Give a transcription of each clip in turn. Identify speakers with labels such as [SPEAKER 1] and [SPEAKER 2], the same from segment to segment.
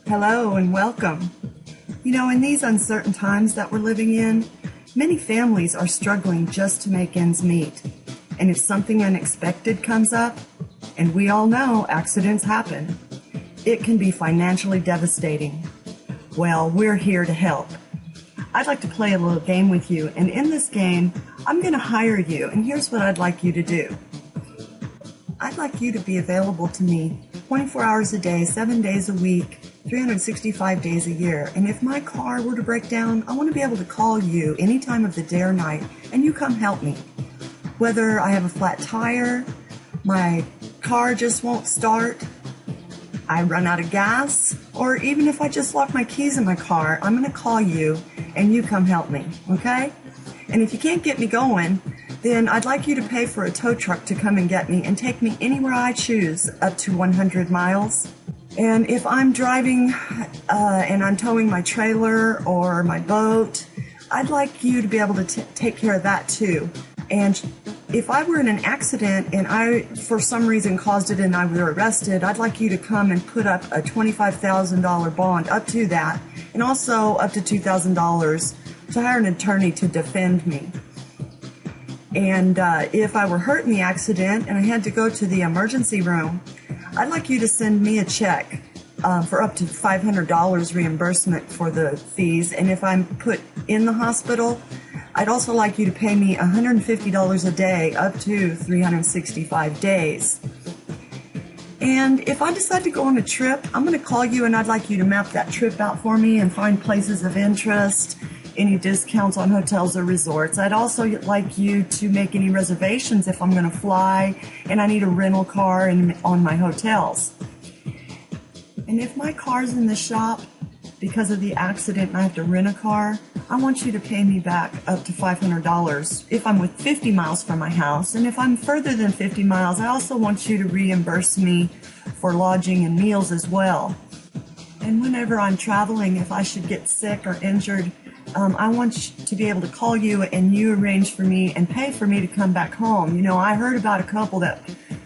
[SPEAKER 1] Hello and welcome. In these uncertain times that we're living in, many families are struggling just to make ends meet. And if something unexpected comes up, and we all know accidents happen, it can be financially devastating. Well, we're here to help. I'd like to play a little game with you, and in this game, I'm going to hire you, and here's what I'd like you to do. I'd like you to be available to me 24 hours a day, 7 days a week, 365 days a year. And if my car were to break down, I want to be able to call you any time of the day or night, and you come help me. Whether I have a flat tire, my car just won't start, I run out of gas, or even if I just lock my keys in my car, I'm going to call you and you come help me, okay? And if you can't get me going, then I'd like you to pay for a tow truck to come and get me and take me anywhere I choose up to 100 miles. And if I'm driving and I'm towing my trailer or my boat, I'd like you to be able to take care of that too. And if I were in an accident and I, for some reason, caused it and I were arrested, I'd like you to come and put up a $25,000 bond, up to that, and also up to $2,000 to hire an attorney to defend me. And if I were hurt in the accident and I had to go to the emergency room, I'd like you to send me a check for up to $500 reimbursement for the fees. And if I'm put in the hospital, I'd also like you to pay me $150 a day up to 365 days. And if I decide to go on a trip, I'm going to call you and I'd like you to map that trip out for me and find places of interest, any discounts on hotels or resorts. I'd also like you to make any reservations if I'm going to fly and I need a rental car on my hotels. And if my car's in the shop because of the accident and I have to rent a car, I want you to pay me back up to $500 if I'm with 50 miles from my house. And if I'm further than 50 miles, I also want you to reimburse me for lodging and meals as well. And whenever I'm traveling, if I should get sick or injured, I want to be able to call you and you arrange for me and pay for me to come back home. I heard about a couple that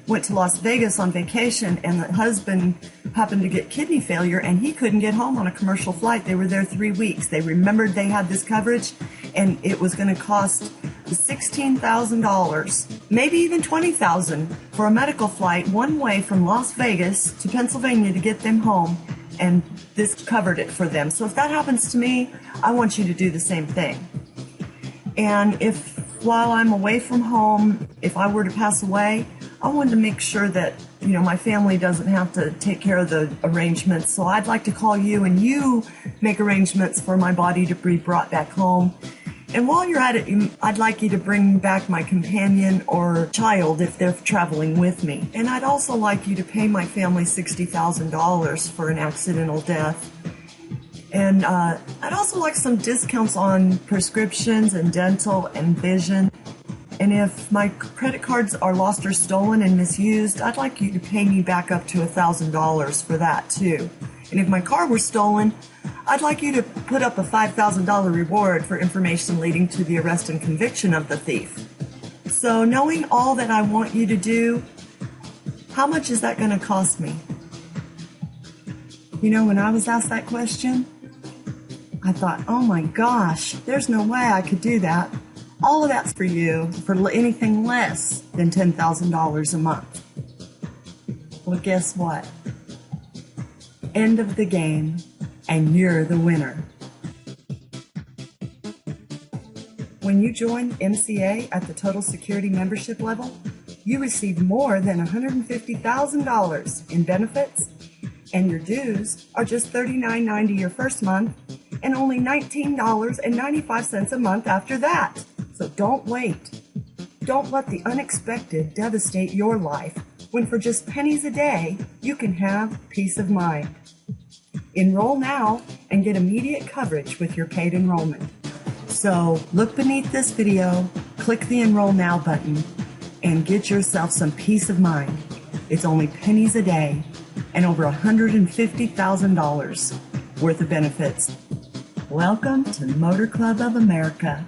[SPEAKER 1] went to Las Vegas on vacation and the husband happened to get kidney failure and he couldn't get home on a commercial flight. They were there 3 weeks. They remembered they had this coverage and it was going to cost $16,000, maybe even $20,000 for a medical flight one way from Las Vegas to Pennsylvania to get them home, and this covered it for them. So if that happens to me, I want you to do the same thing. And if while I'm away from home, if I were to pass away, I wanted to make sure that, my family doesn't have to take care of the arrangements. So I'd like to call you and you make arrangements for my body to be brought back home. And while you're at it, I'd like you to bring back my companion or child if they're traveling with me. And I'd also like you to pay my family $60,000 for an accidental death. And I'd also like some discounts on prescriptions and dental and vision. And if my credit cards are lost or stolen and misused, I'd like you to pay me back up to $1,000 for that too. And if my car were stolen, I'd like you to put up a $5,000 reward for information leading to the arrest and conviction of the thief. So knowing all that I want you to do, how much is that going to cost me? When I was asked that question, I thought, oh my gosh, there's no way I could do that. All of that's for you for anything less than $10,000 a month. Well, guess what? End of the game, and you're the winner. When you join MCA at the Total Security membership level, you receive more than $150,000 in benefits, and your dues are just $39.90 your first month and only $19.95 a month after that. So don't wait. Don't let the unexpected devastate your life when for just pennies a day, you can have peace of mind. Enroll now and get immediate coverage with your paid enrollment. So look beneath this video, click the Enroll Now button, and get yourself some peace of mind. It's only pennies a day and over $150,000 worth of benefits. Welcome to Motor Club of America.